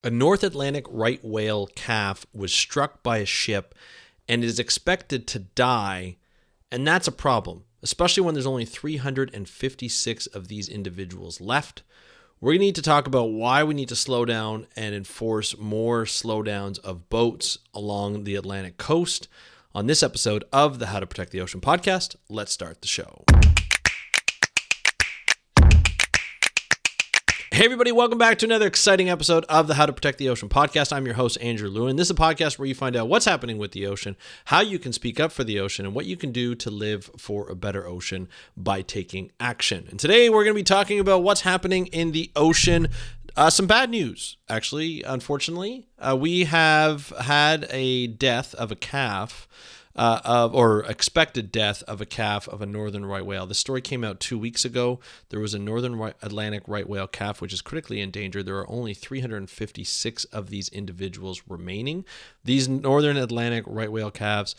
A North Atlantic right whale calf was struck by a ship and is expected to die, and that's a problem, especially when there's only 356 of these individuals left. We're going to need to talk about why we need to slow down and enforce more slowdowns of boats along the Atlantic coast on this episode of the How to Protect the Ocean podcast. Let's start the show. Hey everybody, welcome back to another exciting episode of the How to Protect the Ocean podcast. I'm your host, Andrew Lewin. This is a podcast where you find out what's happening with the ocean, how you can speak up for the ocean, and what you can do to live for a better ocean by taking action. And today we're going to be talking about what's happening in the ocean. Some bad news, actually, unfortunately. We have had a death of a calf, or expected death of a calf of a northern right whale. This story came out 2 weeks ago. There was a northern Atlantic right whale calf, which is critically endangered. There are only 356 of these individuals remaining. These northern Atlantic right whale calves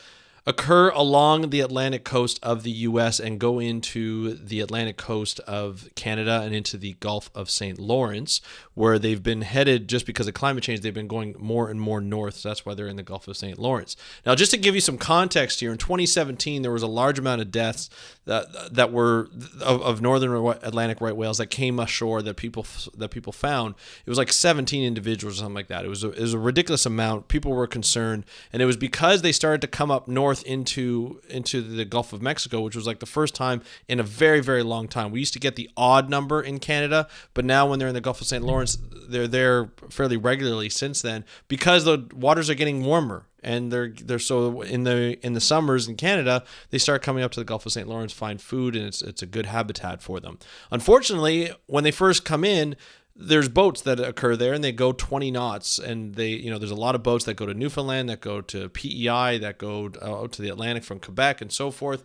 occur along the Atlantic coast of the U.S. and go into the Atlantic coast of Canada and into the Gulf of St. Lawrence, where they've been headed just because of climate change. They've been going more and more north, so that's why they're in the Gulf of St. Lawrence. Now, just to give you some context here, in 2017, there was a large amount of deaths that were of northern Atlantic right whales that came ashore that people found. It was like 17 individuals or something like that. It was a ridiculous amount. People were concerned, and it was because they started to come up north into the Gulf of Mexico, which was like the first time in a very, very long time. We used to get the odd number in Canada, but now when they're in the Gulf of St. Lawrence, they're there fairly regularly since then because the waters are getting warmer. And they're so in the summers in Canada, they start coming up to the Gulf of St. Lawrence, find food, and it's a good habitat for them. Unfortunately, when they first come in, there's boats that occur there and they go 20 knots, and there's a lot of boats that go to Newfoundland, that go to PEI, that go out to the Atlantic from Quebec and so forth.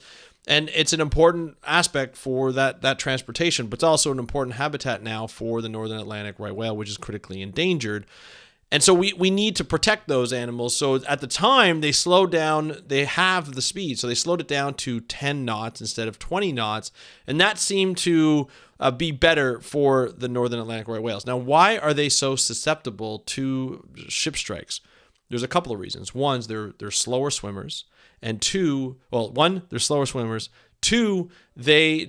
And it's an important aspect for that transportation, but it's also an important habitat now for the northern Atlantic right whale, which is critically endangered. And so we need to protect those animals. So at the time, they slowed down, they have the speed. So they slowed it down to 10 knots instead of 20 knots. And that seemed to be better for the northern Atlantic right whales. Now, why are they so susceptible to ship strikes? There's a couple of reasons. One, they're slower swimmers. And one, they're slower swimmers. Two, they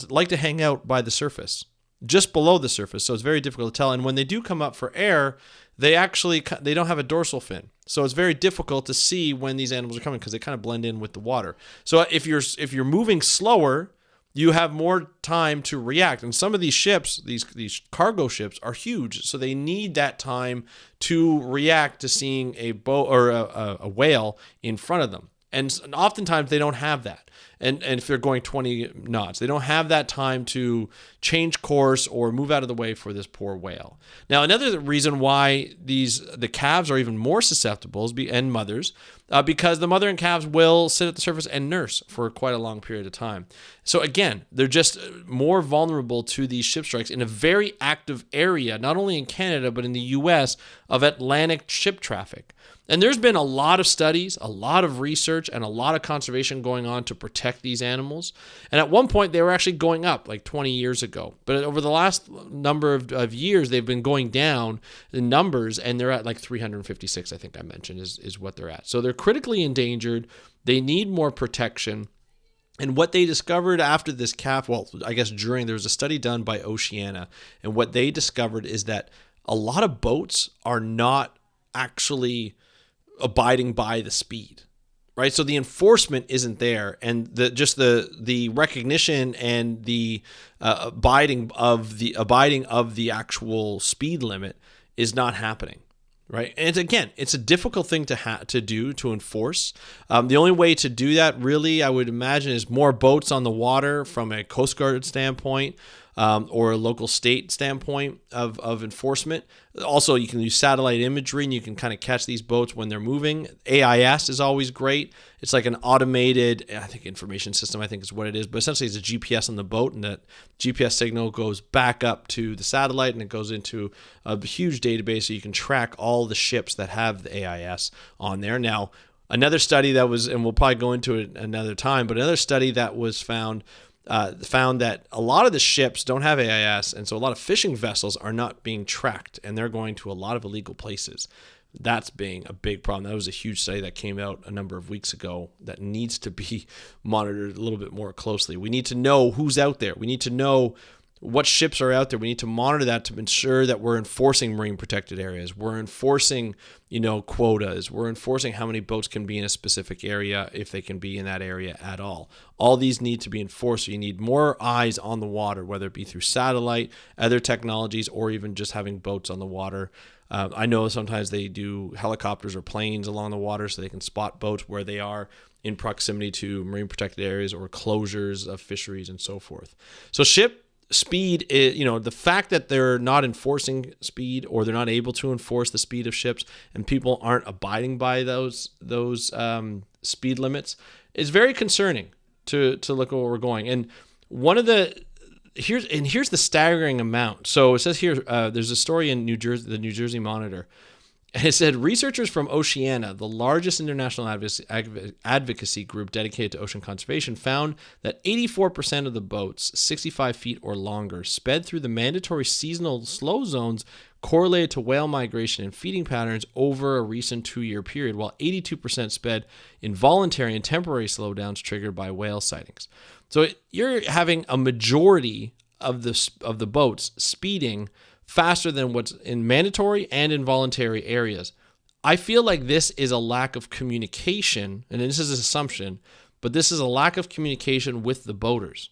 like to hang out by the surface, just below the surface. So it's very difficult to tell. And when they do come up for air, they don't have a dorsal fin. So it's very difficult to see when these animals are coming because they kind of blend in with the water. So if you're moving slower, you have more time to react. And some of these ships, these cargo ships, are huge, so they need that time to react to seeing a boat or a whale in front of them. And oftentimes they don't have that. And if they're going 20 knots, they don't have that time to change course or move out of the way for this poor whale. Now, another reason why the calves are even more susceptible and mothers, because the mother and calves will sit at the surface and nurse for quite a long period of time. So again, they're just more vulnerable to these ship strikes in a very active area, not only in Canada, but in the U.S., of Atlantic ship traffic. And there's been a lot of studies, a lot of research, and a lot of conservation going on to protect these animals. And at one point, they were actually going up like 20 years ago. But over the last number of years, they've been going down in numbers, and they're at like 356, I think I mentioned, is what they're at. So they're critically endangered. They need more protection. And what they discovered after this calf, there was a study done by Oceana, and what they discovered is that a lot of boats are not actually abiding by the speed, right? So the enforcement isn't there, and the recognition and the abiding of the actual speed limit is not happening, right? And again, it's a difficult thing to enforce. The only way to do that, really, I would imagine, is more boats on the water from a Coast Guard standpoint. Or a local state standpoint of enforcement. Also, you can use satellite imagery and you can kind of catch these boats when they're moving. AIS is always great. It's like an automated, I think, information system, I think is what it is. But essentially, it's a GPS on the boat, and that GPS signal goes back up to the satellite, and it goes into a huge database so you can track all the ships that have the AIS on there. Now, another study that was, and we'll probably go into it another time, but another study that was found found that a lot of the ships don't have AIS, and so a lot of fishing vessels are not being tracked, and they're going to a lot of illegal places. That's being a big problem. That was a huge study that came out a number of weeks ago that needs to be monitored a little bit more closely. We need to know who's out there. We need to know what ships are out there. We need to monitor that to ensure that we're enforcing marine protected areas. We're enforcing, quotas. We're enforcing how many boats can be in a specific area, if they can be in that area at all. All these need to be enforced. So you need more eyes on the water, whether it be through satellite, other technologies, or even just having boats on the water. I know sometimes they do helicopters or planes along the water so they can spot boats where they are in proximity to marine protected areas or closures of fisheries and so forth. So ship speed is, the fact that they're not enforcing speed, or they're not able to enforce the speed of ships, and people aren't abiding by those speed limits, is very concerning to look at where we're going. And here's the staggering amount. So it says here, there's a story in New Jersey, the New Jersey Monitor, and it said researchers from Oceana, the largest international advocacy group dedicated to ocean conservation, found that 84% of the boats 65 feet or longer sped through the mandatory seasonal slow zones correlated to whale migration and feeding patterns over a recent 2-year period, while 82% sped in voluntary and temporary slowdowns triggered by whale sightings. So you're having a majority of the boats speeding faster than what's in mandatory and involuntary areas. I feel like this is a lack of communication, and this is an assumption, but this is a lack of communication with the boaters.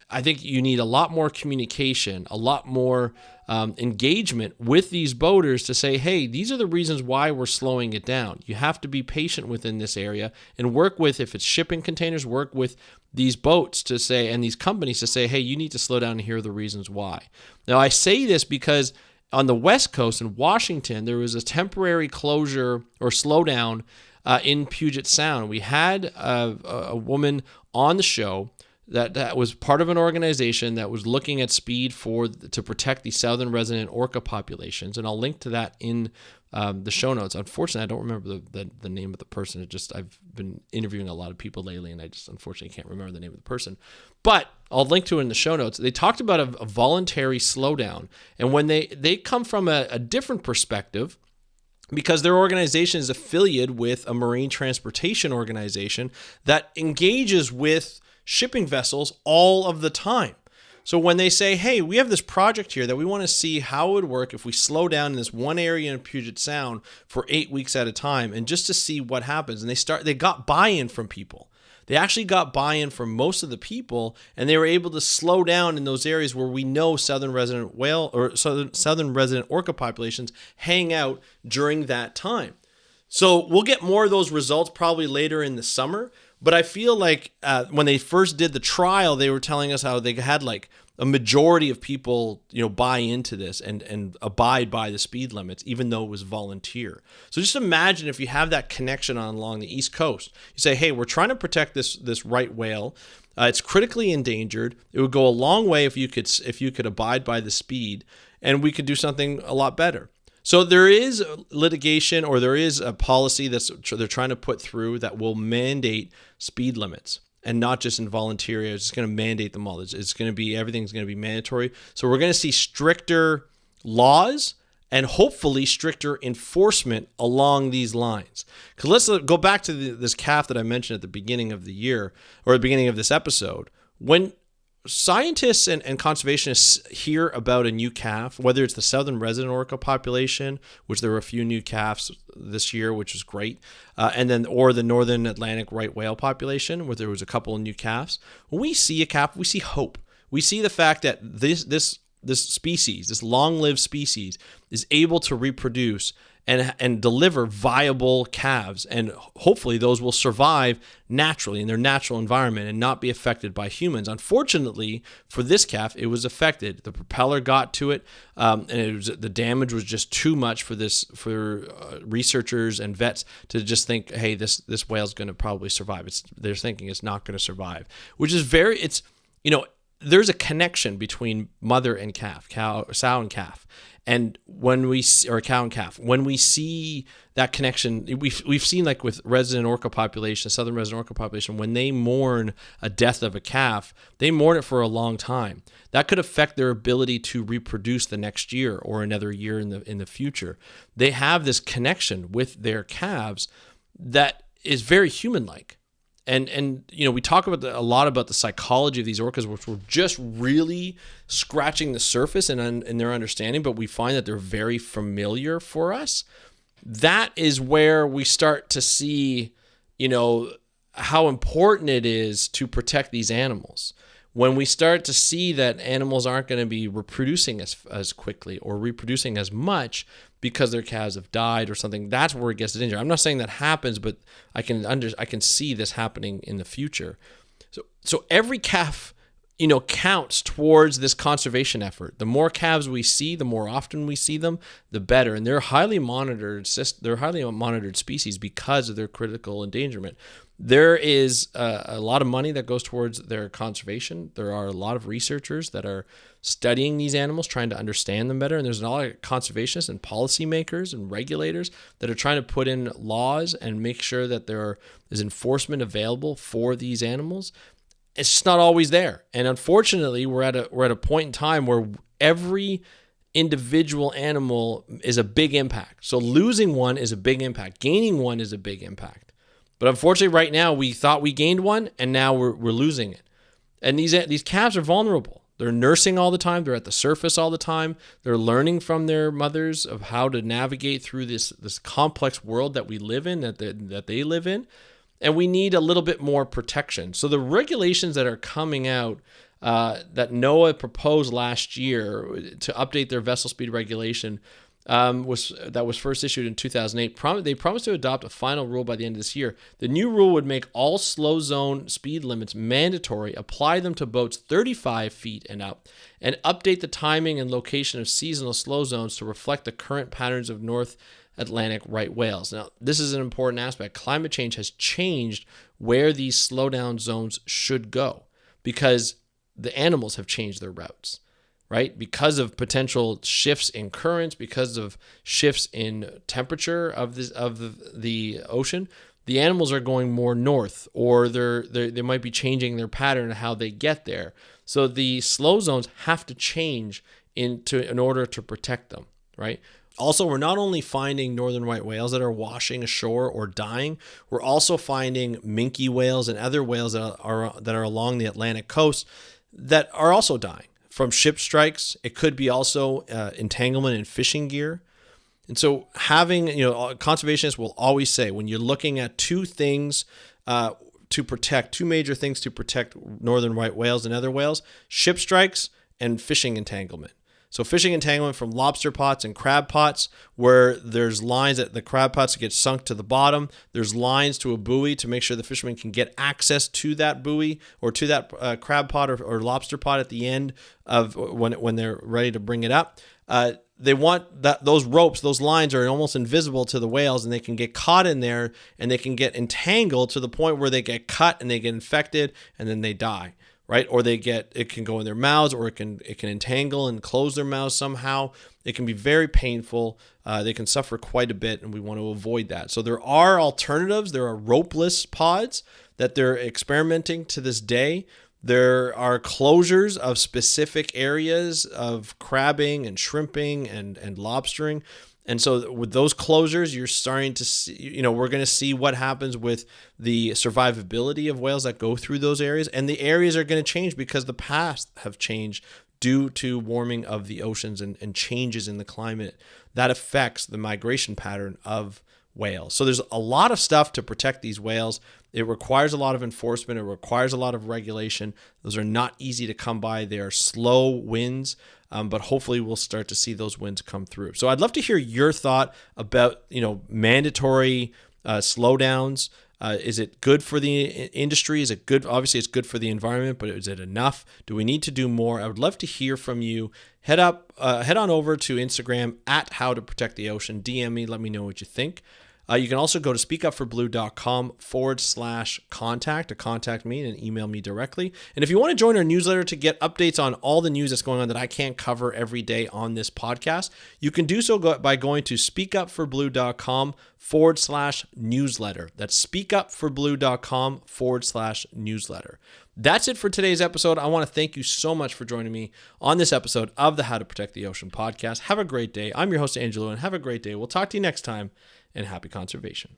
I think you need a lot more communication, a lot more engagement with these boaters to say, hey, these are the reasons why we're slowing it down. You have to be patient within this area and work with, if it's shipping containers, work with these boats to say, and these companies to say, hey, you need to slow down and here are the reasons why. Now, I say this because on the West Coast in Washington, there was a temporary closure or slowdown in Puget Sound. We had a woman on the show that was part of an organization that was looking at speed to protect the southern resident orca populations, and I'll link to that in the show notes. Unfortunately, I don't remember the name of the person. I've been interviewing a lot of people lately, and I just unfortunately can't remember the name of the person. But I'll link to it in the show notes. They talked about a voluntary slowdown, and when they come from a different perspective, because their organization is affiliated with a marine transportation organization that engages with shipping vessels all of the time. So when they say, hey, we have this project here that we want to see how it would work if we slow down in this one area in Puget Sound for 8 weeks at a time, and just to see what happens. And they got buy-in from people. They actually got buy-in from most of the people, and they were able to slow down in those areas where we know southern resident whale or southern resident orca populations hang out during that time. So we'll get more of those results probably later in the summer. But I feel like when they first did the trial, they were telling us how they had like a majority of people, buy into this and abide by the speed limits, even though it was volunteer. So just imagine if you have that connection along the East Coast. You say, hey, we're trying to protect this right whale. It's critically endangered. It would go a long way if you could abide by the speed, and we could do something a lot better. So there is litigation, or there is a policy they're trying to put through that will mandate speed limits, and not just in voluntary areas. It's going to mandate them all. It's going to be, everything's going to be mandatory. So we're going to see stricter laws and hopefully stricter enforcement along these lines. Because let's go back to this calf that I mentioned at the beginning of the year, or the beginning of this episode. When scientists and conservationists hear about a new calf, whether it's the southern resident orca population, which there were a few new calves this year, which was great, or the northern Atlantic right whale population, where there was a couple of new calves. When we see a calf, we see hope. We see the fact that this species, this long-lived species, is able to reproduce and deliver viable calves, and hopefully those will survive naturally in their natural environment and not be affected by humans. Unfortunately, for this calf, it was affected. The propeller got to it, and the damage was just too much for researchers and vets to just think, hey, this whale's going to probably survive. They're thinking it's not going to survive, which is there's a connection between mother and calf, sow and calf. And when we see, or a cow and calf, when we see that connection, we've seen like with resident orca population, southern resident orca population, when they mourn a death of a calf, they mourn it for a long time. That could affect their ability to reproduce the next year or another year in the future. They have this connection with their calves that is very human-like. And we talk about a lot about the psychology of these orcas, which we're just really scratching the surface in their understanding, but we find that they're very familiar for us. That is where we start to see, how important it is to protect these animals. When we start to see that animals aren't going to be reproducing as quickly or reproducing as much because their calves have died or something, that's where it gets dangerous. I'm not saying that happens, but I can see this happening in the future. So every calf, counts towards this conservation effort. The more calves we see, the more often we see them, the better. And they're highly monitored. They're highly monitored species because of their critical endangerment. There is a lot of money that goes towards their conservation. There are a lot of researchers that are studying these animals, trying to understand them better. And there's a lot of conservationists and policymakers and regulators that are trying to put in laws and make sure that there is enforcement available for these animals. It's just not always there. And unfortunately, we're at a point in time where every individual animal is a big impact. So losing one is a big impact. Gaining one is a big impact. But unfortunately, right now, we thought we gained one, and now we're losing it. And these calves are vulnerable. They're nursing all the time. They're at the surface all the time. They're learning from their mothers of how to navigate through this complex world that we live in, that they live in. And we need a little bit more protection. So the regulations that are coming out that NOAA proposed last year to update their vessel speed regulation was first issued in 2008. They promised to adopt a final rule by the end of this year. The new rule would make all slow zone speed limits mandatory, apply them to boats 35 feet and up, and update the timing and location of seasonal slow zones to reflect the current patterns of North Atlantic right whales. Now, this is an important aspect. Climate change has changed where these slowdown zones should go because the animals have changed their routes. Right? Because of potential shifts in currents, because of shifts in temperature of the ocean, the animals are going more north, or they might be changing their pattern of how they get there. So the slow zones have to change in order to protect them, right? Also, we're not only finding northern white whales that are washing ashore or dying, we're also finding minke whales and other whales that are along the Atlantic coast that are also dying. From ship strikes, it could be also entanglement in fishing gear. And so conservationists will always say, when you're looking at two major things to protect northern white whales and other whales, ship strikes and fishing entanglement. So fishing entanglement from lobster pots and crab pots, where there's lines that the crab pots get sunk to the bottom. There's lines to a buoy to make sure the fishermen can get access to that buoy or to that crab pot or lobster pot at the end of when they're ready to bring it up. They want those ropes, those lines are almost invisible to the whales, and they can get caught in there and they can get entangled to the point where they get cut and they get infected and then they die. Right? Or it can go in their mouths, or it can entangle and close their mouths somehow. It can be very painful. They can suffer quite a bit, and we want to avoid that. So there are alternatives. There are ropeless pods that they're experimenting to this day. There are closures of specific areas of crabbing and shrimping and lobstering. And so with those closures, you're starting to see, we're going to see what happens with the survivability of whales that go through those areas. And the areas are going to change because the paths have changed due to warming of the oceans and changes in the climate that affects the migration pattern of whales. So there's a lot of stuff to protect these whales. It requires a lot of enforcement. It requires a lot of regulation. Those are not easy to come by. They are slow wins. But hopefully we'll start to see those wins come through. So I'd love to hear your thought about, mandatory slowdowns. Is it good for the industry? Is it good? Obviously, it's good for the environment, but is it enough? Do we need to do more? I would love to hear from you. Head on over to Instagram @HowToProtectTheOcean. DM me. Let me know what you think. You can also go to speakupforblue.com/contact to contact me and email me directly. And if you want to join our newsletter to get updates on all the news that's going on that I can't cover every day on this podcast, you can do so by going to speakupforblue.com/newsletter. That's speakupforblue.com/newsletter. That's it for today's episode. I want to thank you so much for joining me on this episode of the How to Protect the Ocean podcast. Have a great day. I'm your host, Andrew Lewin. Have a great day. We'll talk to you next time, and happy conservation.